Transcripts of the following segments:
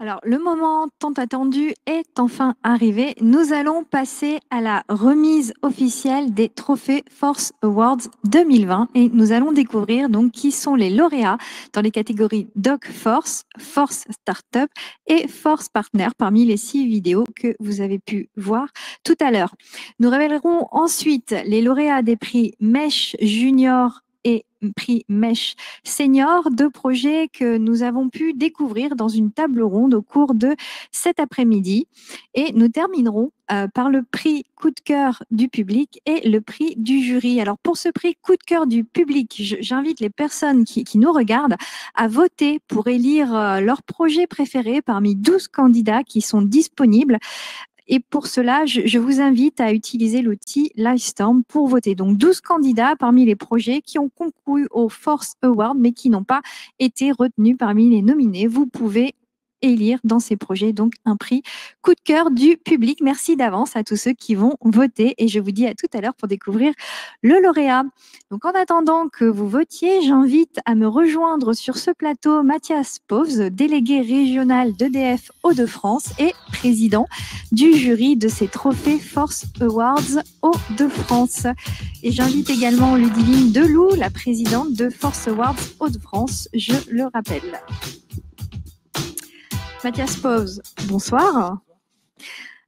Alors, le moment tant attendu est enfin arrivé. Nous allons passer à la remise officielle des Trophées Force Awards 2020 et nous allons découvrir donc qui sont les lauréats dans les catégories Doc Force, Force Startup et Force Partner parmi les 6 vidéos que vous avez pu voir tout à l'heure. Nous révélerons ensuite les lauréats des prix Mesh Junior et prix Mesh Senior, deux projets que nous avons pu découvrir dans une table ronde au cours de cet après-midi. Et nous terminerons par le prix coup de cœur du public et le prix du jury. Alors pour ce prix coup de cœur du public, j'invite les personnes qui nous regardent à voter pour élire leur projet préféré parmi 12 candidats qui sont disponibles. Et pour cela, je vous invite à utiliser l'outil Livestorm pour voter. Donc 12 candidats parmi les projets qui ont concouru au Force Award, mais qui n'ont pas été retenus parmi les nominés. Vous pouvez élire dans ces projets donc un prix coup de cœur du public. Merci d'avance à tous ceux qui vont voter et je vous dis à tout à l'heure pour découvrir le lauréat. Donc en attendant que vous votiez, j'invite à me rejoindre sur ce plateau Mathias Povs, délégué régional d'EDF Hauts-de-France et président du jury de ces trophées Force Awards Hauts-de-France. Et j'invite également Ludivine Deloup, la présidente de Force Awards Hauts-de-France, je le rappelle. Mathias Povs, bonsoir.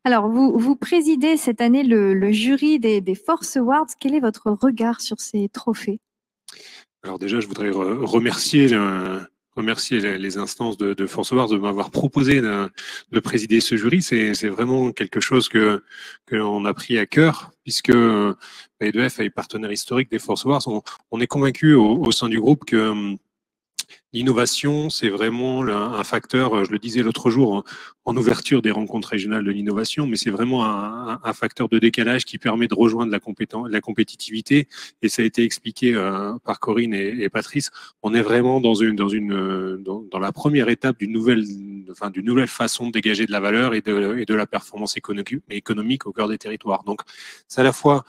Alors, vous présidez cette année le jury des Force Awards. Quel est votre regard sur ces trophées? Alors déjà, je voudrais remercier les instances de Force Awards de m'avoir proposé de présider ce jury. C'est vraiment quelque chose que l'on a pris à cœur, puisque EDF est partenaire historique des Force Awards. On est convaincu au sein du groupe que l'innovation, c'est vraiment un facteur, je le disais l'autre jour, en ouverture des rencontres régionales de l'innovation, mais c'est vraiment un facteur de décalage qui permet de rejoindre la compétitivité. Et ça a été expliqué par Corinne et Patrice. On est vraiment dans la première étape d'une nouvelle façon de dégager de la valeur et de la performance économique au cœur des territoires. Donc, c'est à la fois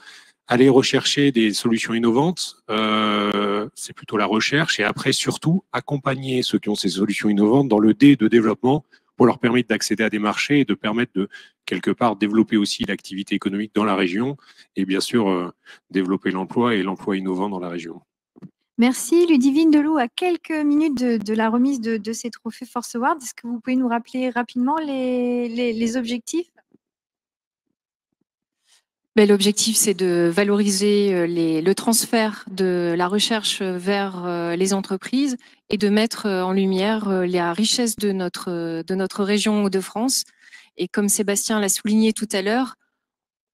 aller rechercher des solutions innovantes, c'est plutôt la recherche, et après surtout accompagner ceux qui ont ces solutions innovantes dans le de développement pour leur permettre d'accéder à des marchés et de permettre de quelque part développer aussi l'activité économique dans la région et bien sûr développer l'emploi et l'emploi innovant dans la région. Merci Ludivine Deloup. À quelques minutes de la remise de ces trophées Force Awards, est-ce que vous pouvez nous rappeler rapidement les objectifs? L'objectif, c'est de valoriser le transfert de la recherche vers les entreprises et de mettre en lumière la richesse de notre région Hauts-de-France. Et comme Sébastien l'a souligné tout à l'heure,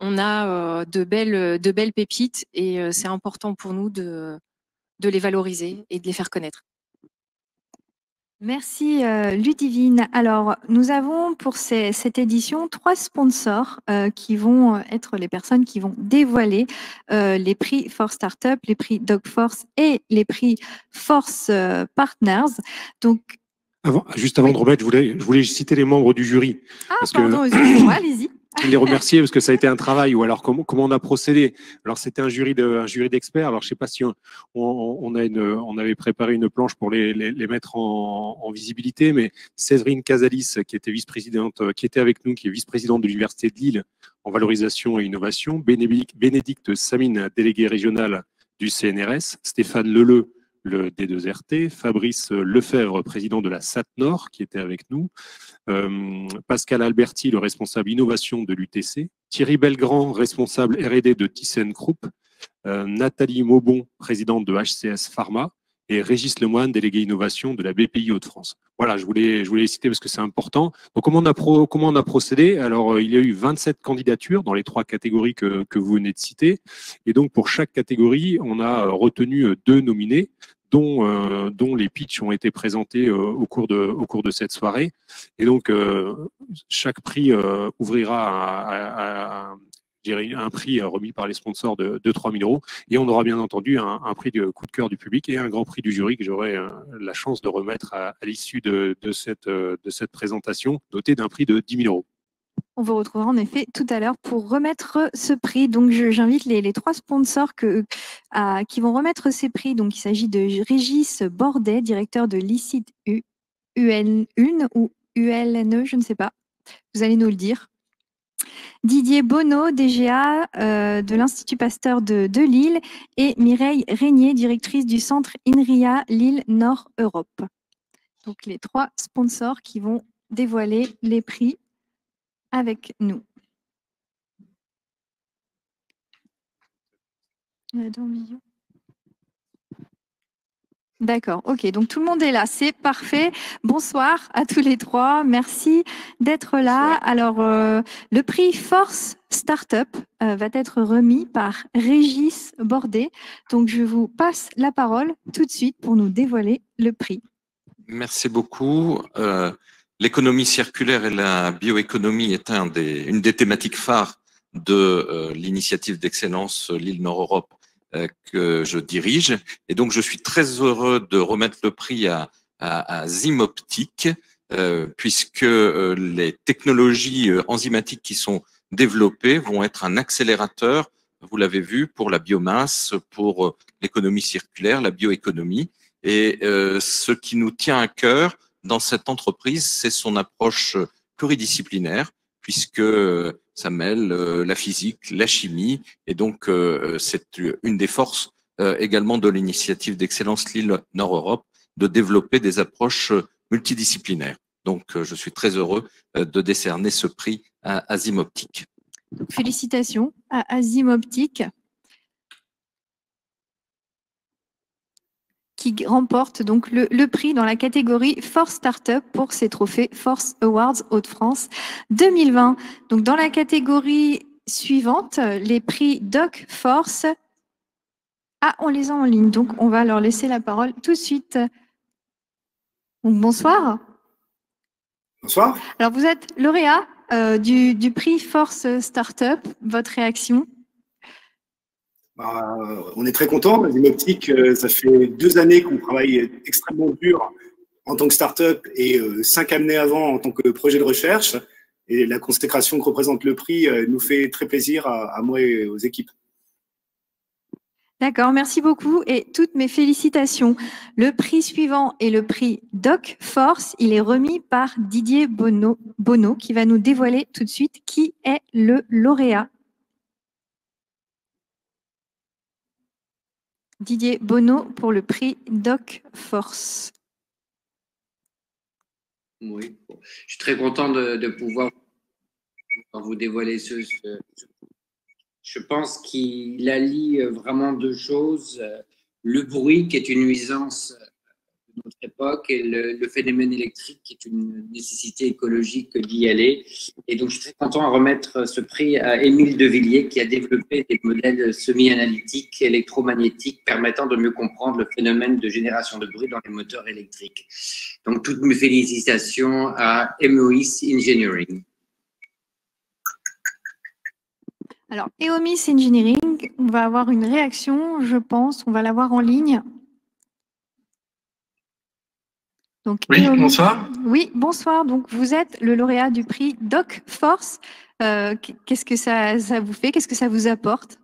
on a de belles pépites et c'est important pour nous de les valoriser et de les faire connaître. Merci Ludivine. Alors, nous avons pour cette édition 3 sponsors qui vont être les personnes qui vont dévoiler les prix Force Startup, les prix Doc Force et les prix Force Partners. Donc, Juste avant de remettre, je voulais citer les membres du jury. Ah, pardon, excusez-moi, allez-y. Les remercier parce que ça a été un travail. Ou alors comment on a procédé? Alors c'était un jury d'experts. Alors je sais pas si on avait préparé une planche pour les mettre en visibilité, mais Séverine Casalis, qui était vice-présidente, qui était avec nous, qui est vice-présidente de l'université de Lille en valorisation et innovation, Bénédicte Samine, déléguée régionale du CNRS, Stéphane Leleu, le D2RT, Fabrice Lefebvre, président de la SAT Nord, qui était avec nous, Pascal Alberti, le responsable innovation de l'UTC, Thierry Belgrand, responsable R&D de ThyssenKrupp, Nathalie Maubon, présidente de HCS Pharma, et Régis Lemoine, délégué innovation de la BPI Hauts-de-France. Voilà, je voulais les citer parce que c'est important. Donc, comment on a procédé? Alors, il y a eu 27 candidatures dans les 3 catégories que vous venez de citer. Et donc, pour chaque catégorie, on a retenu 2 nominés, dont les pitchs ont été présentés au cours de cette soirée. Et donc, chaque prix ouvrira un prix remis par les sponsors de 3 000 €. Et on aura bien entendu un prix de coup de cœur du public et un grand prix du jury que j'aurai la chance de remettre à l'issue de cette présentation, doté d'un prix de 10 000 €. On vous retrouvera en effet tout à l'heure pour remettre ce prix. Donc, j'invite les 3 sponsors qui vont remettre ces prix. Donc, il s'agit de Régis Bordet, directeur de l'ICIT UN1 ou ULNE, je ne sais pas. Vous allez nous le dire. Didier Bonneau, DGA de l'Institut Pasteur de Lille, et Mireille Régnier, directrice du centre INRIA Lille Nord Europe. Donc les 3 sponsors qui vont dévoiler les prix avec nous. D'accord, ok, donc tout le monde est là, c'est parfait. Bonsoir à tous les 3, merci d'être là. Alors, le prix Force Startup va être remis par Régis Bordet. Donc, je vous passe la parole tout de suite pour nous dévoiler le prix. Merci beaucoup. L'économie circulaire et la bioéconomie est une des thématiques phares de l'initiative d'excellence Lille Nord Europe que je dirige. Et donc, je suis très heureux de remettre le prix à Zymoptic, puisque les technologies enzymatiques qui sont développées vont être un accélérateur, vous l'avez vu, pour la biomasse, pour l'économie circulaire, la bioéconomie. Et ce qui nous tient à cœur dans cette entreprise, c'est son approche pluridisciplinaire, puisque ça mêle la physique, la chimie, et donc c'est une des forces également de l'initiative d'excellence Lille Nord Europe de développer des approches multidisciplinaires. Donc je suis très heureux de décerner ce prix à Zymoptic. Félicitations à Zymoptic, qui remporte donc le prix dans la catégorie Force Startup pour ses trophées Force Awards Hauts-de-France 2020. Donc dans la catégorie suivante, les prix Doc Force. Ah, on les a en ligne, donc on va leur laisser la parole tout de suite. Donc, bonsoir. Bonsoir. Alors vous êtes lauréat du prix Force Startup. Votre réaction? On est très content. Zymoptic, ça fait 2 années qu'on travaille extrêmement dur en tant que start-up et 5 années avant en tant que projet de recherche. Et la consécration que représente le prix nous fait très plaisir à moi et aux équipes. D'accord, merci beaucoup et toutes mes félicitations. Le prix suivant est le prix Doc Force. Il est remis par Didier Bonneau qui va nous dévoiler tout de suite qui est le lauréat. Didier Bonneau pour le prix Doc Force. Oui, je suis très content de pouvoir vous dévoiler ce. Je pense qu'il allie vraiment 2 choses. Le bruit, qui est une nuisance de notre époque, et le phénomène électrique, qui est une nécessité écologique d'y aller. Et donc, je suis très content à remettre ce prix à Émile Devilliers, qui a développé des modèles semi-analytiques électromagnétiques permettant de mieux comprendre le phénomène de génération de bruit dans les moteurs électriques. Donc, toutes mes félicitations à EOMIS Engineering. Alors, EOMIS Engineering, on va avoir une réaction, je pense, on va l'avoir en ligne. Donc, oui, EOMIS, bonsoir. Oui, bonsoir. Donc, vous êtes le lauréat du prix Doc Force. Qu'est-ce que ça vous fait? Qu'est-ce que ça vous apporte?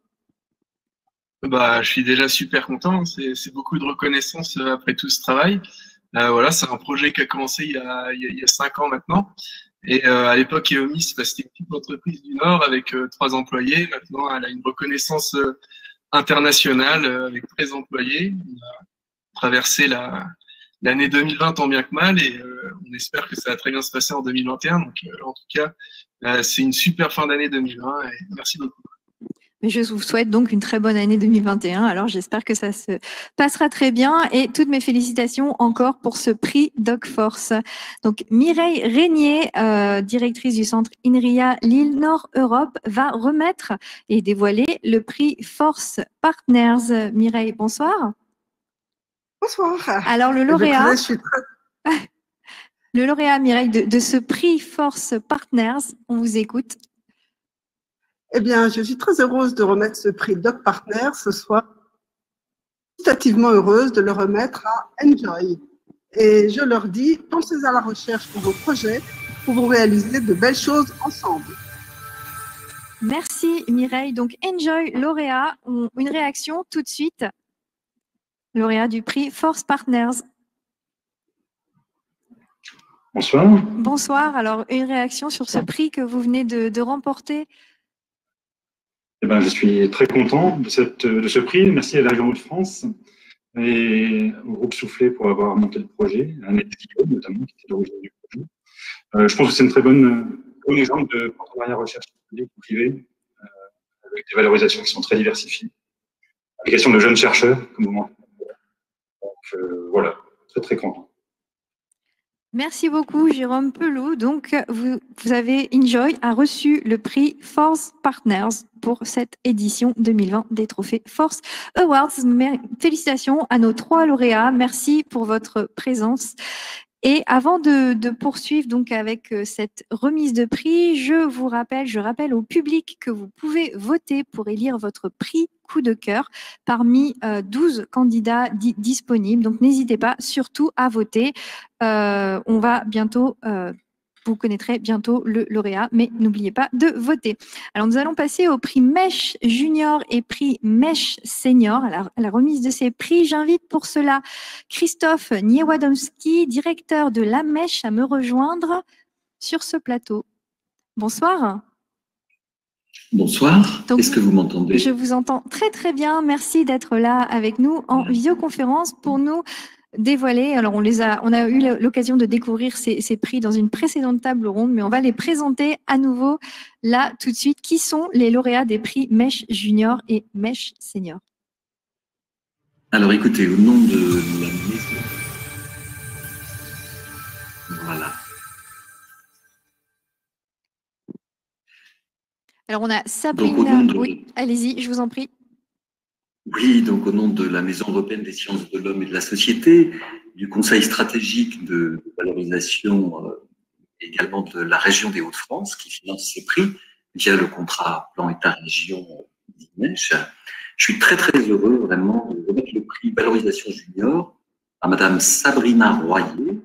Je suis déjà super content. C'est beaucoup de reconnaissance après tout ce travail. Voilà, c'est un projet qui a commencé il y a 5 ans maintenant. Et à l'époque, EOMIS, c'était une petite entreprise du Nord avec 3 employés. Maintenant, elle a une reconnaissance internationale avec 13 employés. On a traversé l'année 2020 tant bien que mal et on espère que ça va très bien se passer en 2021. Donc, en tout cas, c'est une super fin d'année 2020 et merci beaucoup. Mais je vous souhaite donc une très bonne année 2021. Alors, j'espère que ça se passera très bien et toutes mes félicitations encore pour ce prix Doc Force. Donc, Mireille Régnier, directrice du centre INRIA Lille Nord Europe, va remettre et dévoiler le prix Force Partners. Mireille, bonsoir. Bonsoir. Alors, le lauréat, le lauréat Mireille, de ce prix Force Partners, on vous écoute. Eh bien, je suis très heureuse de remettre ce prix Doc Partners ce soir. Qualitativement heureuse de le remettre à Enjoy. Et je leur dis, pensez à la recherche pour vos projets, pour vous réaliser de belles choses ensemble. Merci Mireille. Donc, Enjoy, lauréat, une réaction tout de suite. Lauréat du prix Force Partners. Bonsoir. Bonsoir. Alors, une réaction sur ce prix que vous venez de remporter? Eh ben, je suis très content de ce prix. Merci à la région de France et au groupe Soufflé pour avoir monté le projet, à Netflix notamment, qui était l'origine du projet. Je pense que c'est une très bon exemple de partenariat recherche publique ou privée, avec des valorisations qui sont très diversifiées. Application de jeunes chercheurs, comme vous m'entendez. Donc voilà, très très content. Merci beaucoup, Jérôme Pelou. Donc, vous avez, Enjoy a reçu le prix Force Partners pour cette édition 2020 des Trophées Force Awards. Félicitations à nos 3 lauréats. Merci pour votre présence. Et avant de poursuivre donc avec cette remise de prix, je rappelle au public que vous pouvez voter pour élire votre prix coup de cœur parmi 12 candidats disponibles. Donc n'hésitez pas surtout à voter. On va bientôt vous connaîtrez bientôt le lauréat, mais n'oubliez pas de voter. Alors, nous allons passer au prix Mèche Junior et prix Mèche Senior, à la remise de ces prix. J'invite pour cela Christophe Niewadomski, directeur de la Mèche, à me rejoindre sur ce plateau. Bonsoir. Bonsoir, est-ce que vous m'entendez? Je vous entends très très bien. Merci d'être là avec nous en visioconférence pour nous dévoiler. Alors, on a eu l'occasion de découvrir ces prix dans une précédente table ronde, mais on va les présenter à nouveau là tout de suite. Qui sont les lauréats des prix Mèche Junior et Mèche Senior? Alors, écoutez, au nom de la maison. Voilà. Alors, on a Sabrina. Oui, allez-y, je vous en prie. Oui, donc au nom de la Maison européenne des sciences de l'homme et de la société, du Conseil stratégique de valorisation également de la région des Hauts-de-France qui finance ces prix via le contrat plan État-région d'Imèche. Je suis très très heureux vraiment de remettre le prix valorisation junior à Madame Sabrina Royer,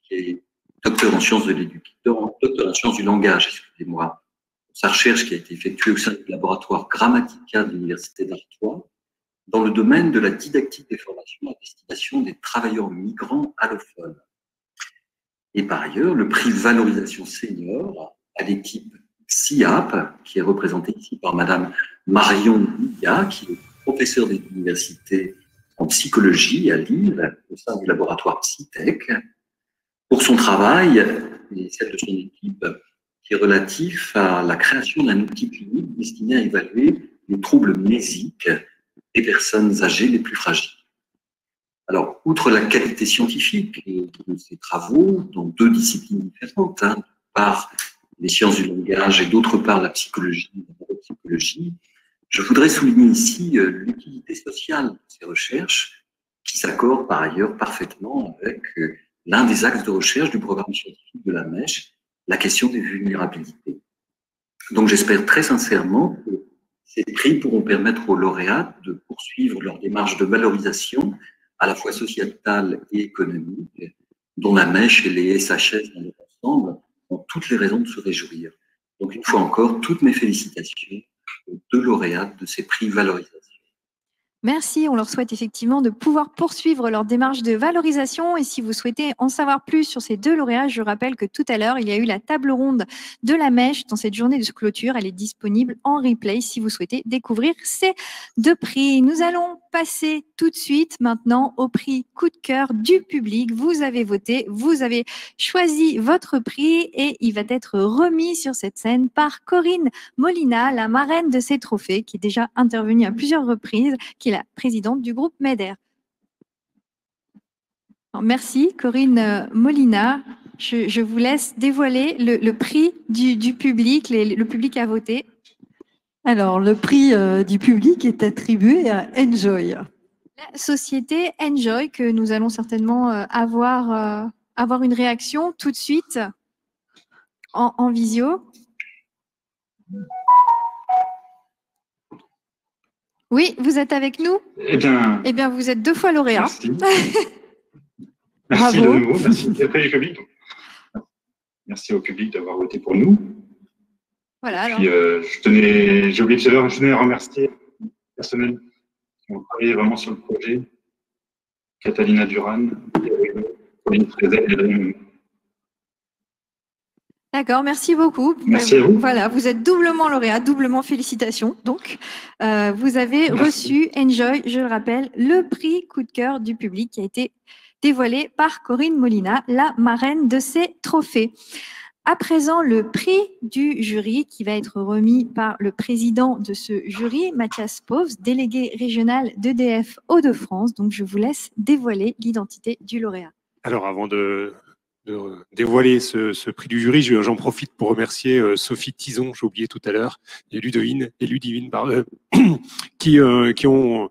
qui est docteur en sciences de l'éducation, docteur en sciences du langage, excusez-moi, sa recherche qui a été effectuée au sein du laboratoire Grammatica de l'Université d'Artois, dans le domaine de la didactique des formations à destination des travailleurs migrants allophones. Et par ailleurs, le prix valorisation senior à l'équipe CIAP, qui est représentée ici par Madame Marion Liga, qui est professeure des universités en psychologie à Lille, au sein du laboratoire Psytech, pour son travail et celle de son équipe, qui est relatif à la création d'un outil clinique destiné à évaluer les troubles mnésiques des personnes âgées les plus fragiles. Alors, outre la qualité scientifique de ces travaux, dans 2 disciplines différentes, par les sciences du langage et d'autre part la psychologie, je voudrais souligner ici l'utilité sociale de ces recherches qui s'accorde par ailleurs parfaitement avec l'un des axes de recherche du programme scientifique de la Mèche, la question des vulnérabilités. Donc j'espère très sincèrement que ces prix pourront permettre aux lauréats de poursuivre leur démarche de valorisation à la fois sociétale et économique, dont la Mèche et les SHS dans leur ensemble ont toutes les raisons de se réjouir. Donc une fois encore, toutes mes félicitations aux 2 lauréats de ces prix valorisation. Merci, on leur souhaite effectivement de pouvoir poursuivre leur démarche de valorisation. Et si vous souhaitez en savoir plus sur ces 2 lauréats, je rappelle que tout à l'heure, il y a eu la table ronde de la Mèche dans cette journée de clôture. Elle est disponible en replay si vous souhaitez découvrir ces 2 prix. Nous allons passer tout de suite maintenant au prix coup de cœur du public. Vous avez voté, vous avez choisi votre prix et il va être remis sur cette scène par Corinne Molina, la marraine de ces trophées, qui est déjà intervenue à plusieurs reprises, qui est la présidente du groupe MEDER. Alors, merci Corinne Molina. Je vous laisse dévoiler le prix du public, le public a voté. Alors, le prix du public est attribué à Enjoy. La société Enjoy, que nous allons certainement avoir une réaction tout de suite en visio. Oui, vous êtes avec nous? Eh bien, vous êtes 2 fois lauréat. Merci. Merci de nouveau. Merci du public. Merci au public d'avoir voté pour nous. Voilà. Puis, j'ai oublié tout à l'heure, je tenais à remercier les personnels qui ont travaillé vraiment sur le projet. Catalina Duran, Pauline Frézel et Adrien. D'accord, merci beaucoup. Merci à vous. Voilà, vous êtes doublement lauréat, doublement félicitations. Donc, vous avez reçu, Enjoy, je le rappelle, le prix coup de cœur du public qui a été dévoilé par Corinne Molina, la marraine de ces trophées. À présent, le prix du jury qui va être remis par le président de ce jury, Mathias Pauvs, délégué régional d'EDF Hauts-de-France. Donc, je vous laisse dévoiler l'identité du lauréat. Alors, avant de dévoiler ce prix du jury, j'en profite pour remercier Sophie Tison, j'ai oublié tout à l'heure, et Ludivine, qui ont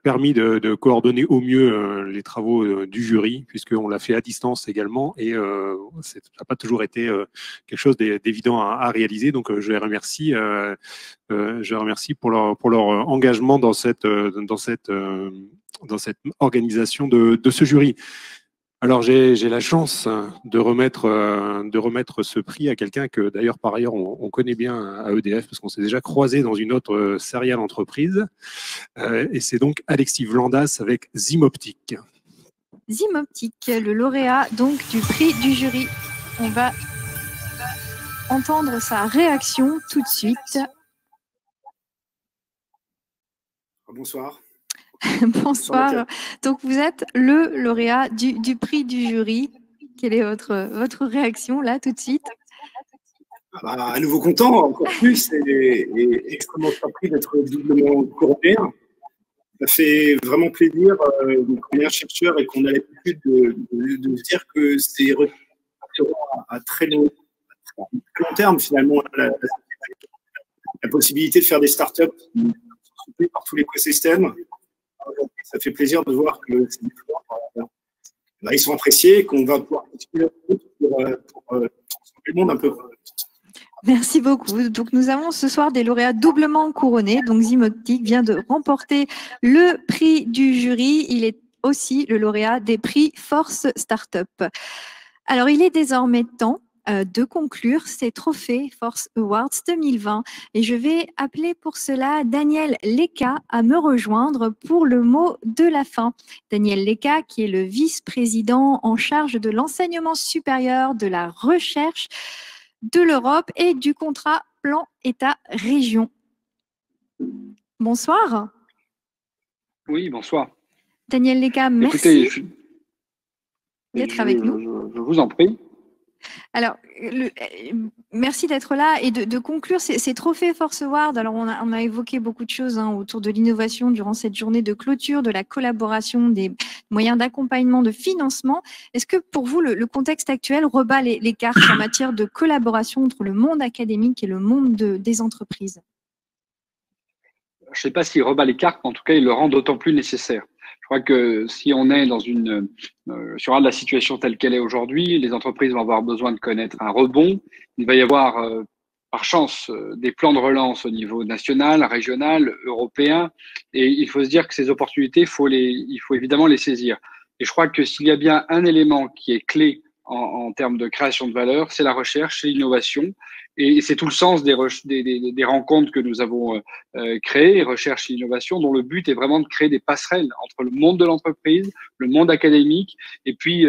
permis de coordonner au mieux les travaux du jury, puisqu'on l'a fait à distance également, et ça n'a pas toujours été quelque chose d'évident à réaliser. Donc, je les remercie pour leur engagement dans cette organisation de ce jury. Alors, j'ai la chance de remettre ce prix à quelqu'un que, d'ailleurs, par ailleurs, on connaît bien à EDF, parce qu'on s'est déjà croisé dans une autre serial entreprise. Et c'est donc Alexis Vlandas avec Zimoptique. Zimoptique, le lauréat donc du prix du jury. On va entendre sa réaction tout de suite. Bonsoir. Bonsoir. Donc, vous êtes le lauréat du prix du jury. Quelle est votre réaction là tout de suite? À nouveau content, encore plus, et extrêmement surpris d'être doublement couronné. Ça fait vraiment plaisir qu'on est un chercheur et qu'on a l'habitude de se dire que c'est à très long terme finalement la possibilité de faire des startups qui sont soutenues par tout l'écosystème. Ça fait plaisir de voir que ces efforts, ils sont appréciés et qu'on va pouvoir continuer pour transformer le monde un peu. Merci beaucoup. Donc, nous avons ce soir des lauréats doublement couronnés. Donc, Zimoptique vient de remporter le prix du jury. Il est aussi le lauréat des prix Force Startup. Alors, il est désormais temps de conclure ces trophées Force Awards 2020. Et je vais appeler pour cela Daniel Lecca à me rejoindre pour le mot de la fin. Daniel Lecca, qui est le vice-président en charge de l'enseignement supérieur, de la recherche, de l'Europe et du contrat plan État-région. Bonsoir. Oui, bonsoir. Daniel Lecca, merci d'être avec nous. Je vous en prie. Alors, merci d'être là et de conclure ces trophées Force Award. Alors, on a évoqué beaucoup de choses autour de l'innovation durant cette journée de clôture, de la collaboration, des moyens d'accompagnement, de financement. Est-ce que pour vous, le contexte actuel rebat les cartes en matière de collaboration entre le monde académique et le monde des entreprises? Je ne sais pas s'il rebat les cartes, mais en tout cas, il le rend d'autant plus nécessaire. Je crois que si on est dans sur la situation telle qu'elle est aujourd'hui, les entreprises vont avoir besoin de connaître un rebond. Il va y avoir, par chance, des plans de relance au niveau national, régional, européen. Et il faut se dire que ces opportunités, il faut évidemment les saisir. Et je crois que s'il y a bien un élément qui est clé en termes de création de valeur, c'est la recherche, c'est l'innovation. Et c'est tout le sens des rencontres que nous avons créées, recherche et innovation, dont le but est vraiment de créer des passerelles entre le monde de l'entreprise, le monde académique, et puis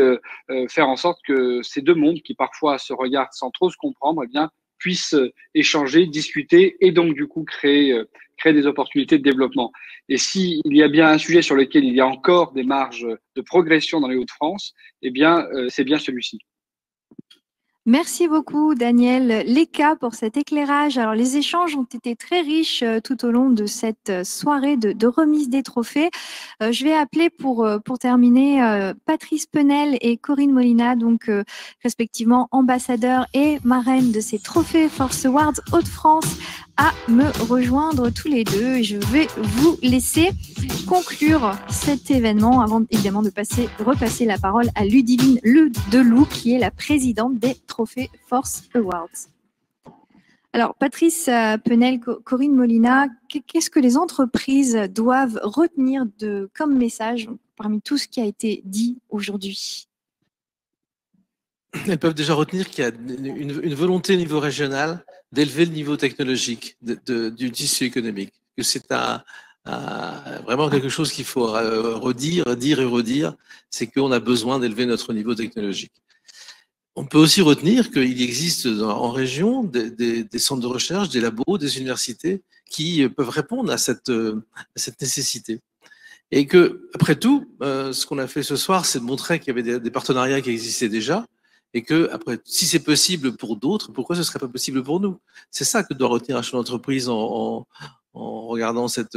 faire en sorte que ces deux mondes qui parfois se regardent sans trop se comprendre, eh bien, puissent échanger, discuter et donc du coup créer des opportunités de développement. Et s'il y a bien un sujet sur lequel il y a encore des marges de progression dans les Hauts-de-France, eh bien, c'est bien celui-ci. Merci beaucoup, Daniel Lecca, pour cet éclairage. Alors, les échanges ont été très riches tout au long de cette soirée de remise des trophées. Je vais appeler pour terminer Patrice Penel et Corinne Molina, donc respectivement ambassadeurs et marraines de ces trophées Force Awards Hauts-de-France, à me rejoindre tous les deux. Je vais vous laisser conclure cet événement avant évidemment de repasser la parole à Ludivine Deloup, qui est la présidente des trophées Force Awards. Alors, Patrice Penel, Corinne Molina, qu'est-ce que les entreprises doivent retenir comme message parmi tout ce qui a été dit aujourd'hui? Elles peuvent déjà retenir qu'il y a une volonté au niveau régional d'élever le niveau technologique du tissu économique. Que c'est vraiment quelque chose qu'il faut dire et redire, c'est qu'on a besoin d'élever notre niveau technologique. On peut aussi retenir qu'il existe en région des centres de recherche, des labos, des universités qui peuvent répondre à cette nécessité. Et que, après tout, ce qu'on a fait ce soir, c'est de montrer qu'il y avait des partenariats qui existaient déjà, et que, après, si c'est possible pour d'autres, pourquoi ce serait pas possible pour nous? C'est ça que doit retenir un chef d'entreprise en regardant cette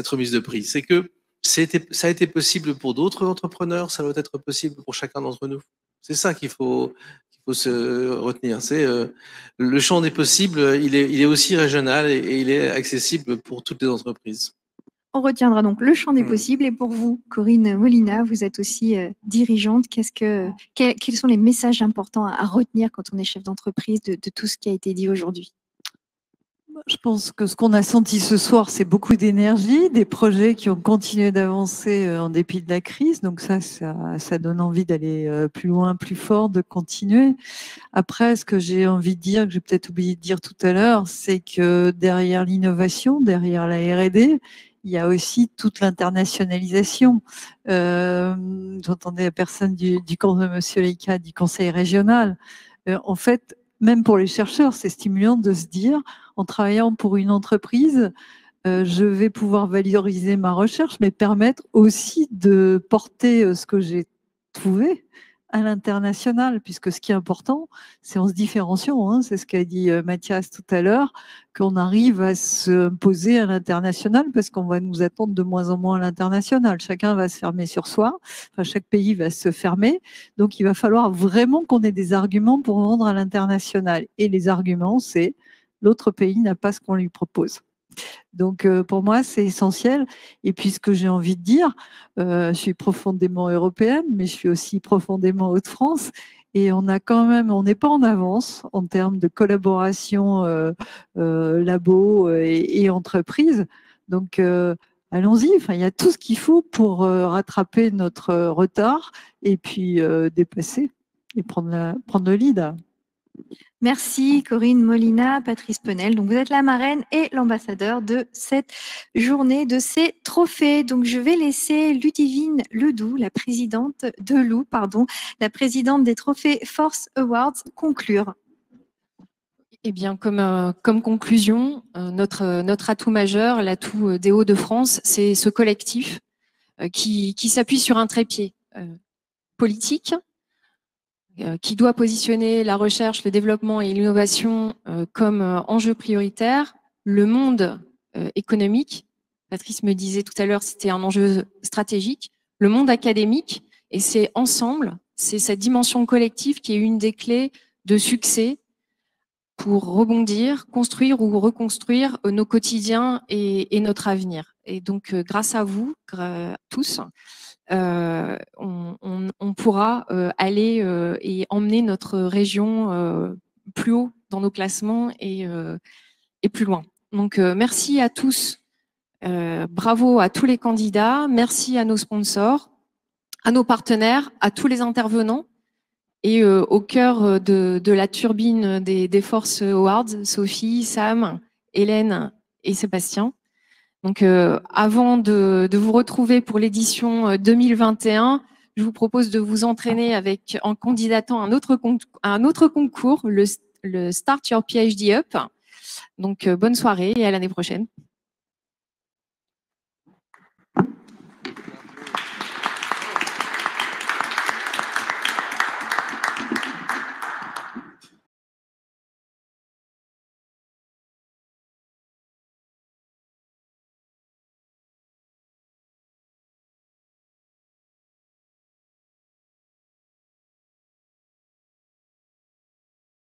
remise de prix. C'est que ça a été possible pour d'autres entrepreneurs, ça doit être possible pour chacun d'entre nous. C'est ça qu'il faut se retenir. C'est le champ des possibles, il est aussi régional et il est accessible pour toutes les entreprises. On retiendra donc le champ des possibles. Et pour vous, Corinne Molina, vous êtes aussi dirigeante. Quels sont les messages importants à retenir quand on est chef d'entreprise de tout ce qui a été dit aujourd'hui? Je pense que ce qu'on a senti ce soir, c'est beaucoup d'énergie, des projets qui ont continué d'avancer en dépit de la crise. Donc ça donne envie d'aller plus loin, plus fort, de continuer. Après, ce que j'ai envie de dire, que j'ai peut-être oublié de dire tout à l'heure, c'est que derrière l'innovation, derrière la R&D, il y a aussi toute l'internationalisation. J'entendais la personne du Monsieur Leica, du conseil régional. En fait, même pour les chercheurs, c'est stimulant de se dire, en travaillant pour une entreprise, je vais pouvoir valoriser ma recherche, mais permettre aussi de porter ce que j'ai trouvé à l'international, puisque ce qui est important, c'est en se différenciant, hein, c'est ce qu'a dit Mathias tout à l'heure, qu'on arrive à se poser à l'international, parce qu'on va nous attendre de moins en moins à l'international. Chacun va se fermer sur soi, enfin, chaque pays va se fermer, donc il va falloir vraiment qu'on ait des arguments pour vendre à l'international. Et les arguments, c'est l'autre pays n'a pas ce qu'on lui propose. Donc, pour moi, c'est essentiel. Et puis, ce que j'ai envie de dire, je suis profondément européenne, mais je suis aussi profondément Hauts-de-France. Et on a quand même, on n'est pas en avance en termes de collaboration labo et entreprise. Donc, allons-y. Enfin, il y a tout ce qu'il faut pour rattraper notre retard et puis dépasser et prendre le lead. Merci Corinne Molina, Patrice Penel. Donc vous êtes la marraine et l'ambassadeur de cette journée, de ces trophées. Donc je vais laisser Ludivine Ledoux, la présidente la présidente des trophées Force Awards, conclure. Eh bien, comme conclusion, notre atout majeur, l'atout des Hauts-de-France, c'est ce collectif qui s'appuie sur un trépied politique, qui doit positionner la recherche, le développement et l'innovation comme enjeu prioritaire, le monde économique, Patrice me disait tout à l'heure, c'était un enjeu stratégique, le monde académique, et c'est ensemble, c'est cette dimension collective qui est une des clés de succès pour rebondir, construire ou reconstruire nos quotidiens et notre avenir. Et donc, grâce à vous, tous, on pourra aller et emmener notre région plus haut dans nos classements et plus loin. Donc, merci à tous. Bravo à tous les candidats. Merci à nos sponsors, à nos partenaires, à tous les intervenants. Et au cœur de la turbine des Force Awards, Sophie, Sam, Hélène et Sébastien. Donc, avant de vous retrouver pour l'édition 2021, je vous propose de vous entraîner en candidatant à un autre concours, le Start Your PhD Up. Donc, bonne soirée et à l'année prochaine.